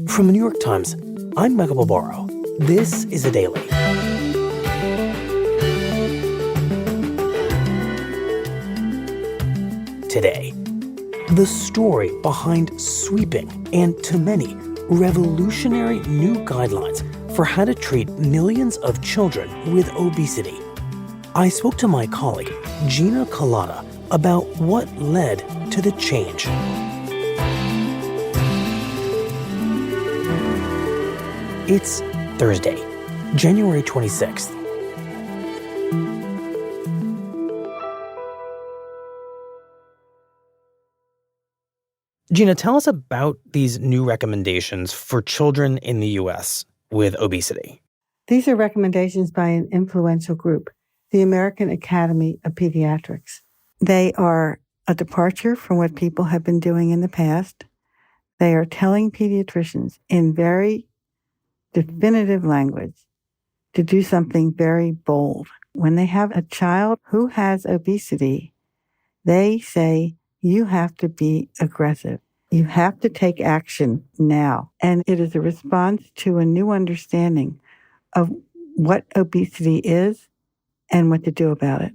From the New York Times, I'm Michael Barbaro. This is A Daily. Today, the story behind sweeping and, to many, revolutionary new guidelines for how to treat millions of children with obesity. I spoke to my colleague, Gina Colada, about what led to the change. It's Thursday, January 26th. Gina, tell us about these new recommendations for children in the U.S. with obesity. These are recommendations by an influential group, the American Academy of Pediatrics. They are a departure from what people have been doing in the past. They are telling pediatricians in very definitive language to do something very bold. When they have a child who has obesity, they say, you have to be aggressive. You have to take action now. And it is a response to a new understanding of what obesity is and what to do about it.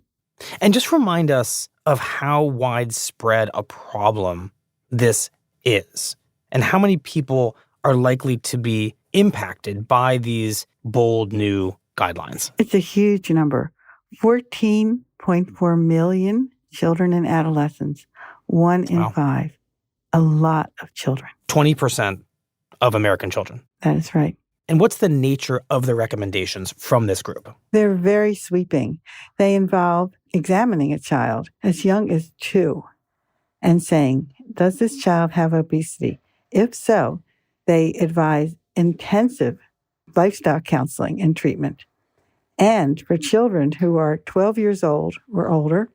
And just remind us of how widespread a problem this is and how many people are likely to be impacted by these bold new guidelines. It's a huge number. 14.4 million children and adolescents, 1 in 5. A lot of children. 20% of American children. That is right. And what's the nature of the recommendations from this group? They're very sweeping. They involve examining a child as young as 2 and saying, does this child have obesity? If so, they advise intensive lifestyle counseling and treatment. And for children who are 12 years old or older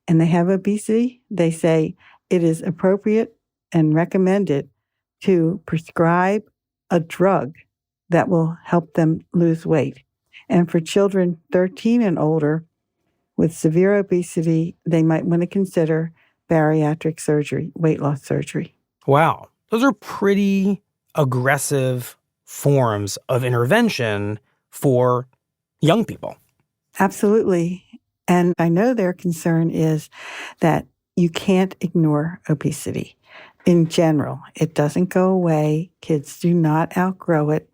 and they have obesity, they say it is appropriate and recommended to prescribe a drug that will help them lose weight. And for children 13 and older with severe obesity, they might want to consider bariatric surgery, weight loss surgery. Wow. Those are pretty aggressive forms of intervention for young people. Absolutely. And I know their concern is that you can't ignore obesity. In general, it doesn't go away. Kids do not outgrow it.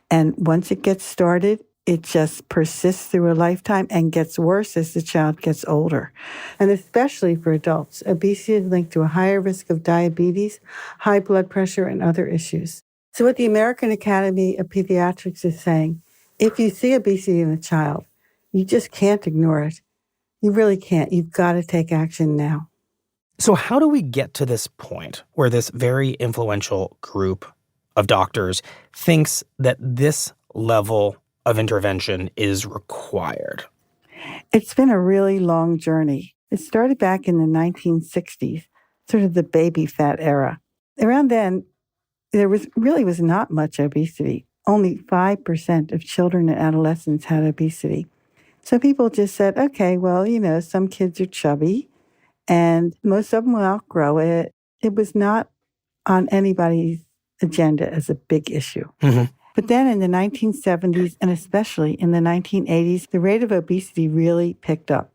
And once it gets started, it just persists through a lifetime and gets worse as the child gets older. And especially for adults, obesity is linked to a higher risk of diabetes, high blood pressure, and other issues. So what the American Academy of Pediatrics is saying, if you see obesity in a child, you just can't ignore it. You really can't. You've got to take action now. So how do we get to this point where this very influential group of doctors thinks that this level of intervention is required? It's been a really long journey. It started back in the 1960s, sort of the baby fat era. Around then, there was not much obesity. Only 5% of children and adolescents had obesity. So people just said, okay, well, some kids are chubby and most of them will outgrow it. It was not on anybody's agenda as a big issue. Mm-hmm. But then in the 1970s and especially in the 1980s, the rate of obesity really picked up.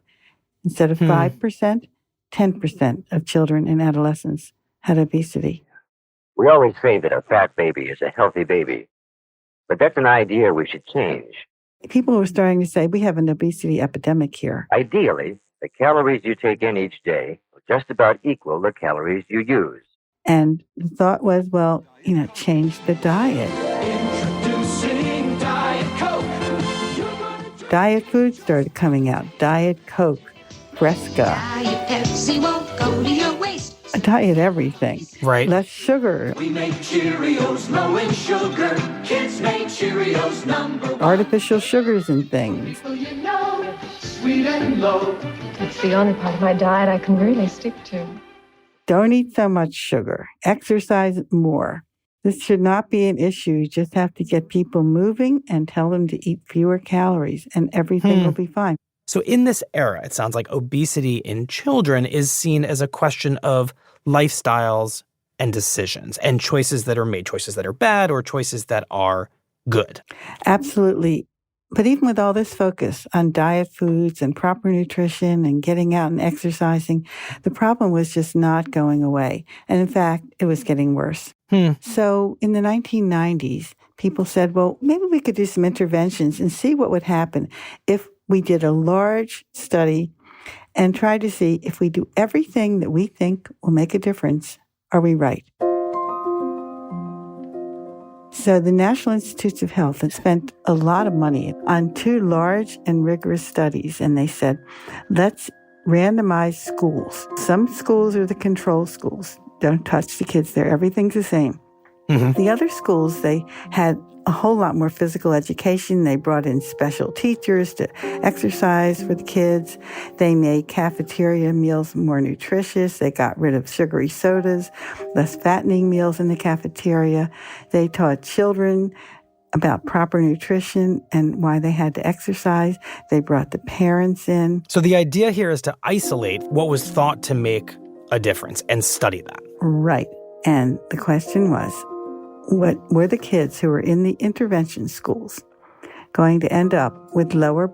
Instead of 5%, 10% of children and adolescents had obesity. We always say that a fat baby is a healthy baby, but that's an idea we should change. People were starting to say, we have an obesity epidemic here. Ideally, the calories you take in each day will just about equal the calories you use. And the thought was, well, change the diet. Introducing Diet Coke. Diet food started coming out. Diet Coke, Fresca. Diet Pepsi won't go to your waist. Diet everything. Right. Less sugar. We make Cheerios low in sugar. Kids make Cheerios number 1. Artificial sugars and things. Sweet and low. It's the only part of my diet I can really stick to. Don't eat so much sugar. Exercise more. This should not be an issue. You just have to get people moving and tell them to eat fewer calories and everything will be fine. So in this era, it sounds like obesity in children is seen as a question of lifestyles and decisions and choices that are made, choices that are bad or choices that are good. Absolutely. But even with all this focus on diet foods and proper nutrition and getting out and exercising, the problem was just not going away. And in fact, it was getting worse. So in the 1990s, people said, well, maybe we could do some interventions and see what would happen if we did a large study and tried to see if we do everything that we think will make a difference, are we right? So the National Institutes of Health had spent a lot of money on 2 large and rigorous studies, and they said, let's randomize schools. Some schools are the control schools. Don't touch the kids there. Everything's the same. The other schools, they had a whole lot more physical education. They brought in special teachers to exercise for the kids. They made cafeteria meals more nutritious. They got rid of sugary sodas, less fattening meals in the cafeteria. They taught children about proper nutrition and why they had to exercise. They brought the parents in. So the idea here is to isolate what was thought to make a difference and study that. Right. And the question was, what were the kids who were in the intervention schools going to end up with lower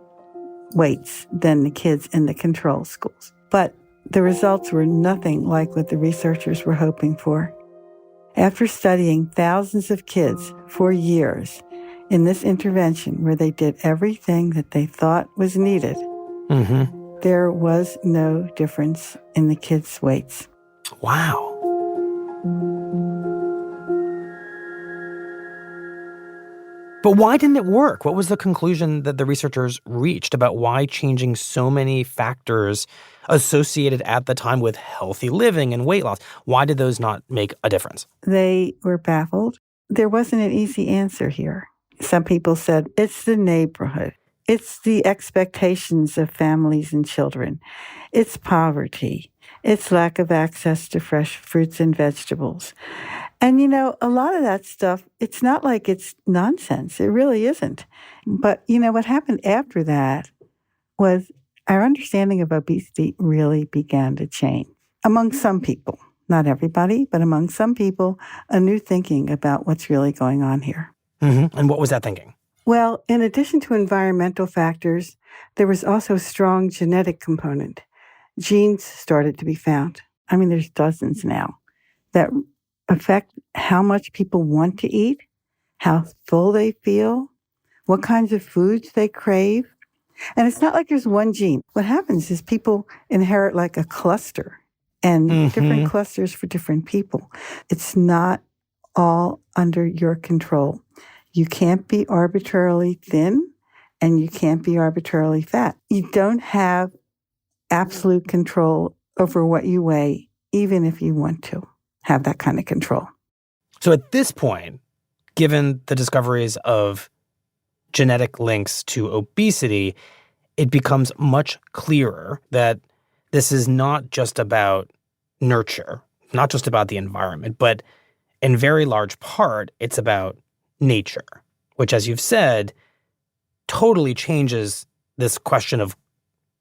weights than the kids in the control schools? But the results were nothing like what the researchers were hoping for. After studying thousands of kids for years in this intervention where they did everything that they thought was needed, there was no difference in the kids' weights. Wow. But why didn't it work? What was the conclusion that the researchers reached about why changing so many factors associated at the time with healthy living and weight loss, why did those not make a difference? They were baffled. There wasn't an easy answer here. Some people said, it's the neighborhood. It's the expectations of families and children. It's poverty. It's lack of access to fresh fruits and vegetables. And, a lot of that stuff, it's not like it's nonsense. It really isn't. But, what happened after that was our understanding of obesity really began to change. Among some people, not everybody, but among some people, a new thinking about what's really going on here. And what was that thinking? Well, in addition to environmental factors, there was also a strong genetic component. Genes started to be found. I mean, there's dozens now that affect how much people want to eat, how full they feel, what kinds of foods they crave. And it's not like there's one gene. What happens is people inherit like a cluster and different clusters for different people. It's not all under your control. You can't be arbitrarily thin and you can't be arbitrarily fat. You don't have absolute control over what you weigh, even if you want to have that kind of control. So at this point, given the discoveries of genetic links to obesity, it becomes much clearer that this is not just about nurture, not just about the environment, but in very large part, it's about nature, which, as you've said, totally changes this question of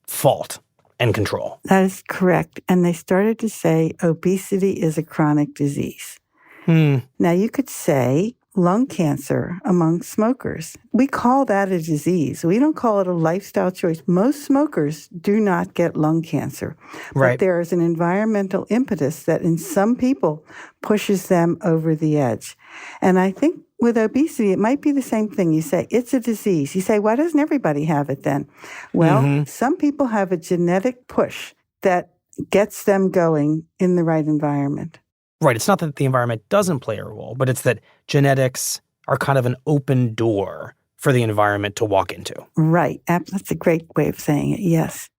fault and control. That is correct. And they started to say obesity is a chronic disease. Now, you could say lung cancer among smokers. We call that a disease. We don't call it a lifestyle choice. Most smokers do not get lung cancer. But there is an environmental impetus that in some people pushes them over the edge. And I think with obesity, it might be the same thing. You say, it's a disease. You say, why doesn't everybody have it then? Well, some people have a genetic push that gets them going in the right environment. Right. It's not that the environment doesn't play a role, but it's that genetics are kind of an open door for the environment to walk into. Right. That's a great way of saying it. Yes.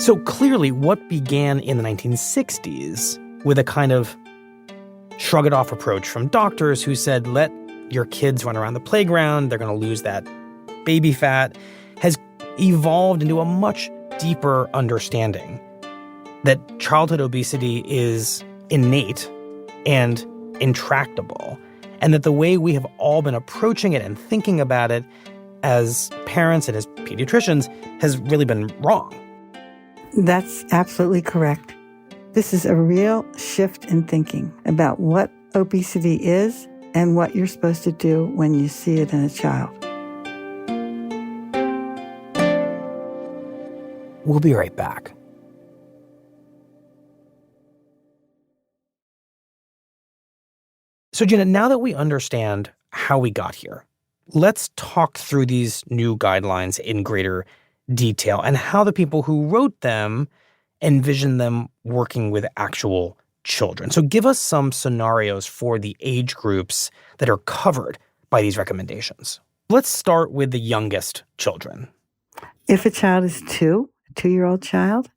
So clearly what began in the 1960s with a kind of shrug it off approach from doctors who said, let your kids run around the playground, they're going to lose that baby fat, has evolved into a much deeper understanding that childhood obesity is innate and intractable, and that the way we have all been approaching it and thinking about it as parents and as pediatricians has really been wrong. That's absolutely correct. This is a real shift in thinking about what obesity is and what you're supposed to do when you see it in a child. We'll be right back. So, Gina, now that we understand how we got here, let's talk through these new guidelines in greater detail and how the people who wrote them envision them working with actual children. So give us some scenarios for the age groups that are covered by these recommendations. Let's start with the youngest children. If a child is a 2-year-old child,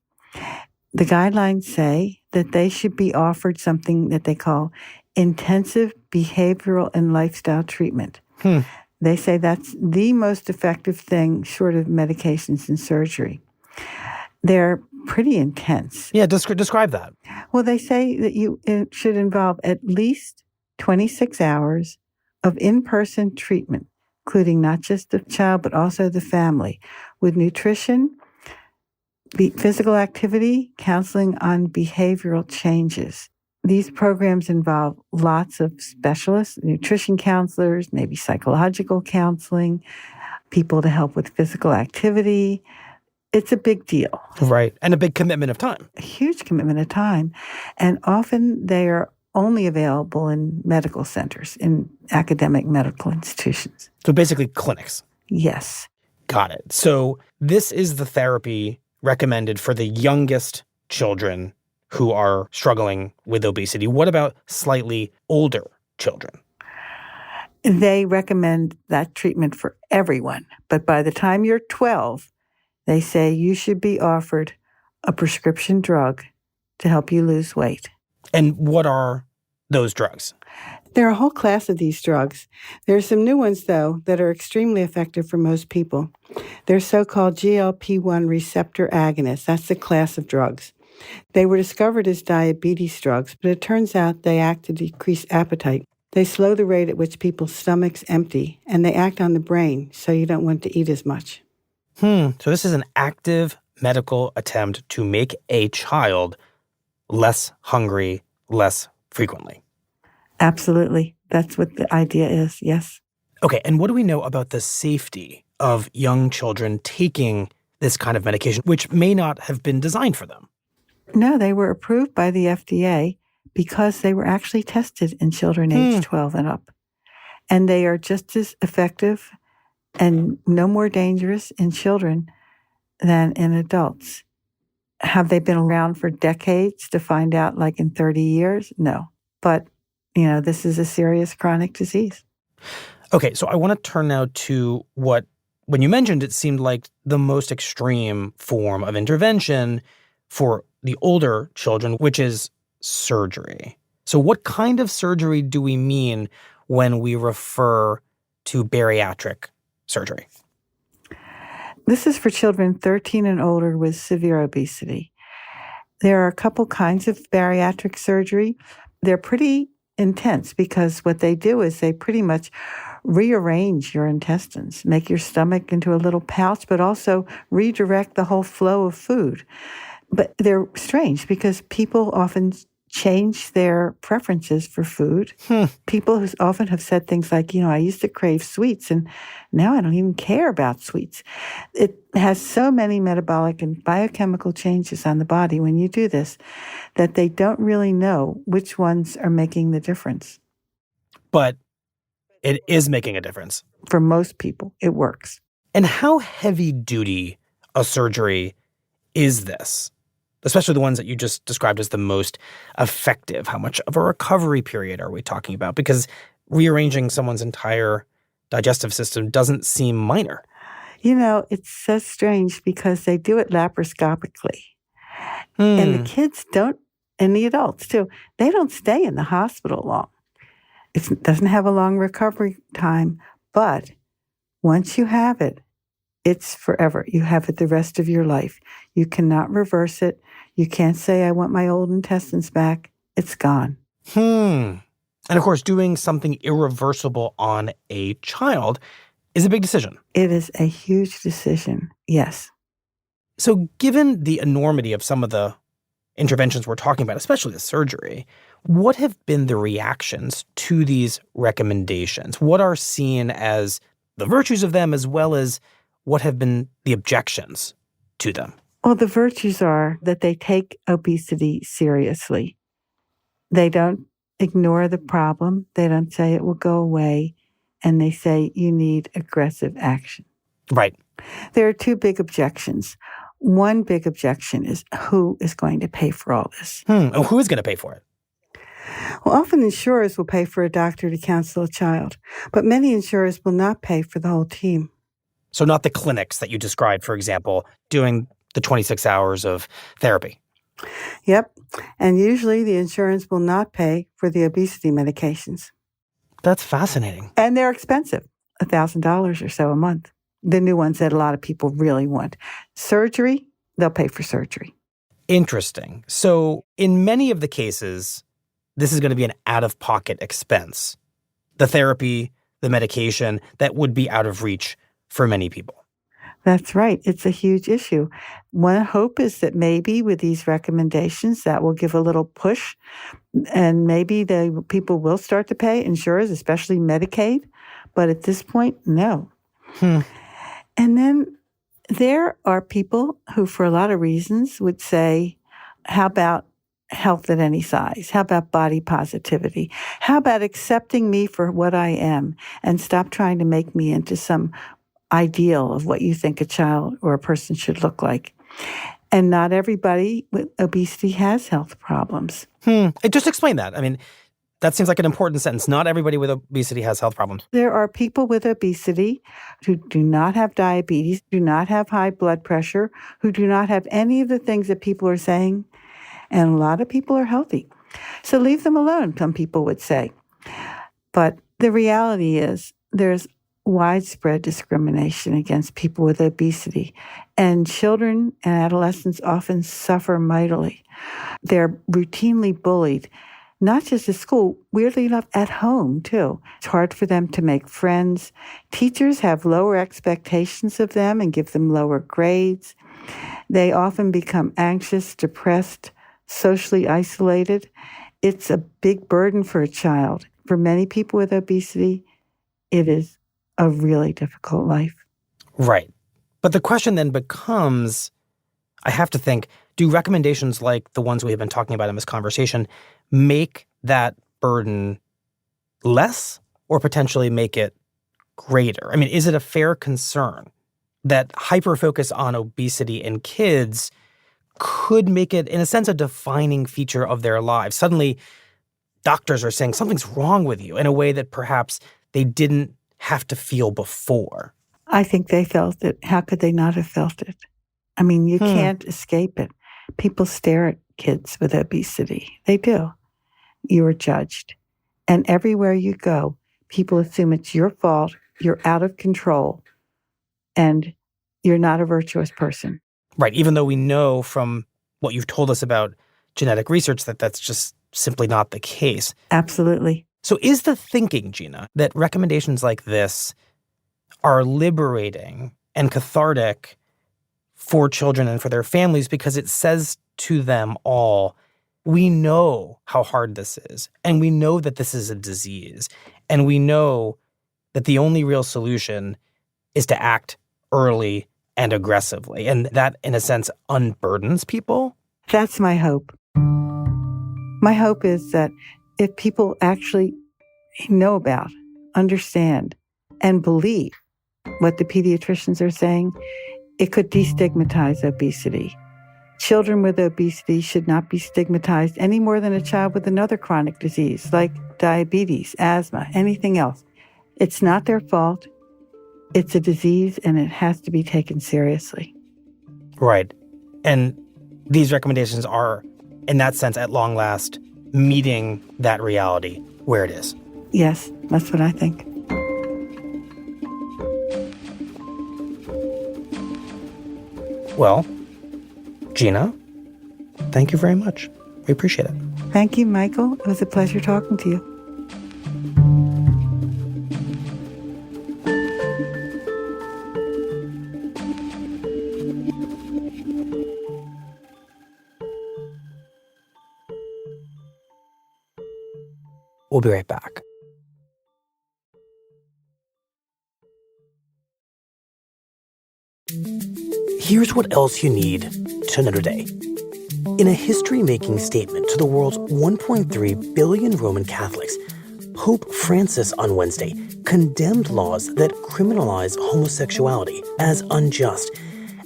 the guidelines say that they should be offered something that they call intensive behavioral and lifestyle treatment. They say that's the most effective thing short of medications and surgery. They're pretty intense. Yeah, describe that. Well, they say that it should involve at least 26 hours of in-person treatment, including not just the child, but also the family, with nutrition, physical activity, counseling on behavioral changes. These programs involve lots of specialists, nutrition counselors, maybe psychological counseling, people to help with physical activity. It's a big deal. Right. And a big commitment of time. A huge commitment of time. And often they are only available in medical centers, in academic medical institutions. So basically clinics. Yes. Got it. So this is the therapy recommended for the youngest children who are struggling with obesity. What about slightly older children? They recommend that treatment for everyone. But by the time you're 12, they say you should be offered a prescription drug to help you lose weight. And what are those drugs? There are a whole class of these drugs. There are some new ones, though, that are extremely effective for most people. They're so-called GLP-1 receptor agonists. That's the class of drugs. They were discovered as diabetes drugs, but it turns out they act to decrease appetite. They slow the rate at which people's stomachs empty, and they act on the brain, so you don't want to eat as much. So this is an active medical attempt to make a child less hungry, less frequently. Absolutely. That's what the idea is, yes. Okay, and what do we know about the safety of young children taking this kind of medication, which may not have been designed for them? No, they were approved by the FDA because they were actually tested in children age 12 and up. And they are just as effective and no more dangerous in children than in adults. Have they been around for decades to find out, like in 30 years? No. But, this is a serious chronic disease. Okay, so I want to turn now to when you mentioned it seemed like the most extreme form of intervention for the older children, which is surgery. So what kind of surgery do we mean when we refer to bariatric surgery? This is for children 13 and older with severe obesity. There are a couple kinds of bariatric surgery. They're pretty intense because what they do is they pretty much rearrange your intestines, make your stomach into a little pouch, but also redirect the whole flow of food. But they're strange because people often change their preferences for food. People who often have said things like, I used to crave sweets and now I don't even care about sweets. It has so many metabolic and biochemical changes on the body when you do this that they don't really know which ones are making the difference. But it is making a difference. For most people, it works. And how heavy duty a surgery is this? Especially the ones that you just described as the most effective. How much of a recovery period are we talking about? Because rearranging someone's entire digestive system doesn't seem minor. It's so strange because they do it laparoscopically. And the kids don't, and the adults too, they don't stay in the hospital long. It doesn't have a long recovery time, but once you have it, it's forever. You have it the rest of your life. You cannot reverse it. You can't say, I want my old intestines back. It's gone. And of course, doing something irreversible on a child is a big decision. It is a huge decision, yes. So given the enormity of some of the interventions we're talking about, especially the surgery, what have been the reactions to these recommendations? What are seen as the virtues of them, as well as what have been the objections to them? Well, the virtues are that they take obesity seriously. They don't ignore the problem. They don't say it will go away. And they say you need aggressive action. Right. There are two big objections. One big objection is who is going to pay for all this? Oh, who is going to pay for it? Well, often insurers will pay for a doctor to counsel a child, but many insurers will not pay for the whole team. So not the clinics that you described, for example, doing the 26 hours of therapy. Yep. And usually the insurance will not pay for the obesity medications. That's fascinating. And they're expensive, $1,000 or so a month. The new ones that a lot of people really want. Surgery, they'll pay for surgery. Interesting. So in many of the cases, this is going to be an out-of-pocket expense. The therapy, the medication, that would be out of reach for many people. That's right. It's a huge issue. One hope is that maybe with these recommendations that will give a little push, and maybe the people will start to pay, insurers, especially Medicaid. But at this point, no. And then there are people who, for a lot of reasons, would say, how about health at any size? How about body positivity? How about accepting me for what I am and stop trying to make me into some ideal of what you think a child or a person should look like? And not everybody with obesity has health problems. Just explain that. I mean, that seems like an important sentence. Not everybody with obesity has health problems. There are people with obesity who do not have diabetes, do not have high blood pressure, who do not have any of the things that people are saying. And a lot of people are healthy. So leave them alone, some people would say. But the reality is there's widespread discrimination against people with obesity. And children and adolescents often suffer mightily. They're routinely bullied, not just at school, weirdly enough, at home, too. It's hard for them to make friends. Teachers have lower expectations of them and give them lower grades. They often become anxious, depressed, socially isolated. It's a big burden for a child. For many people with obesity, it is a really difficult life. Right. But the question then becomes, I have to think, do recommendations like the ones we have been talking about in this conversation make that burden less or potentially make it greater? I mean, is it a fair concern that hyper-focus on obesity in kids could make it, in a sense, a defining feature of their lives? Suddenly, doctors are saying something's wrong with you in a way that perhaps they didn't have to feel before. I think they felt it. How could they not have felt it? I mean, you can't escape it. People stare at kids with obesity. They do. You are judged. And everywhere you go, people assume it's your fault, you're out of control, and you're not a virtuous person. Right. Even though we know from what you've told us about genetic research that that's just simply not the case. Absolutely. So is the thinking, Gina, that recommendations like this are liberating and cathartic for children and for their families because it says to them all, we know how hard this is, and we know that this is a disease, and we know that the only real solution is to act early and aggressively, and that, in a sense, unburdens people? That's my hope. My hope is that if people actually know about, understand, and believe what the pediatricians are saying, it could destigmatize obesity. Children with obesity should not be stigmatized any more than a child with another chronic disease like diabetes, asthma, anything else. It's not their fault. It's a disease, and it has to be taken seriously. Right. And these recommendations are, in that sense, at long last, meeting that reality where it is. Yes, that's what I think. Well, Gina, thank you very much. We appreciate it. Thank you, Michael. It was a pleasure talking to you. We'll be right back. Here's what else you need to know today. In a history-making statement to the world's 1.3 billion Roman Catholics, Pope Francis on Wednesday condemned laws that criminalize homosexuality as unjust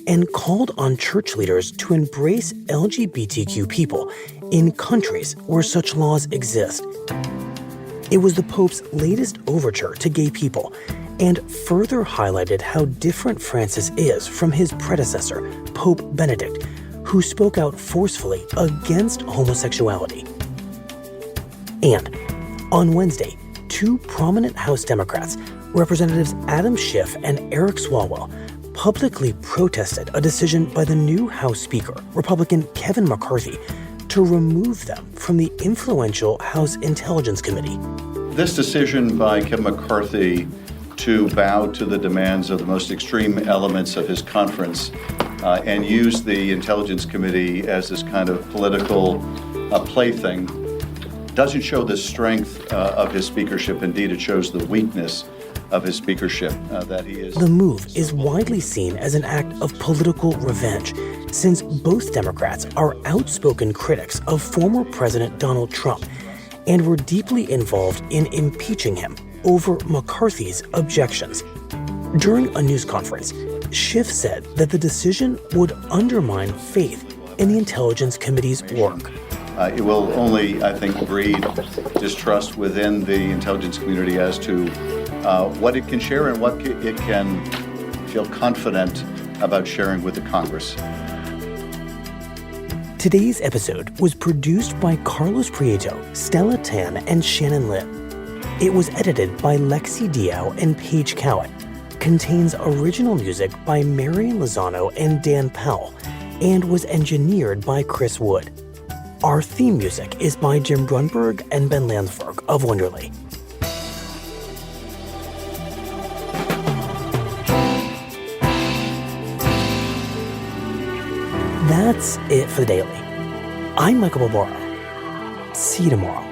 and called on church leaders to embrace LGBTQ people in countries where such laws exist. It was the Pope's latest overture to gay people and further highlighted how different Francis is from his predecessor, Pope Benedict, who spoke out forcefully against homosexuality. And on Wednesday, two prominent House Democrats, Representatives Adam Schiff and Eric Swalwell, publicly protested a decision by the new House Speaker, Republican Kevin McCarthy, to remove them from the influential House Intelligence Committee. This decision by Kevin McCarthy to bow to the demands of the most extreme elements of his conference and use the Intelligence Committee as this kind of political plaything doesn't show the strength of his speakership. Indeed, it shows the weakness of his speakership that he is. The move is widely seen as an act of political revenge, since both Democrats are outspoken critics of former President Donald Trump and were deeply involved in impeaching him over McCarthy's objections. During a news conference, Schiff said that the decision would undermine faith in the Intelligence Committee's work. It will only, I think, breed distrust within the intelligence community as to what it can share and what it can feel confident about sharing with the Congress. Today's episode was produced by Carlos Prieto, Stella Tan, and Shannon Lin. It was edited by Lexi Diao and Paige Cowett, contains original music by Marian Lozano and Dan Powell, and was engineered by Chris Wood. Our theme music is by Jim Brunberg and Ben Landsberg of Wonderly. That's it for the Daily. I'm Michael Barbaro. See you tomorrow.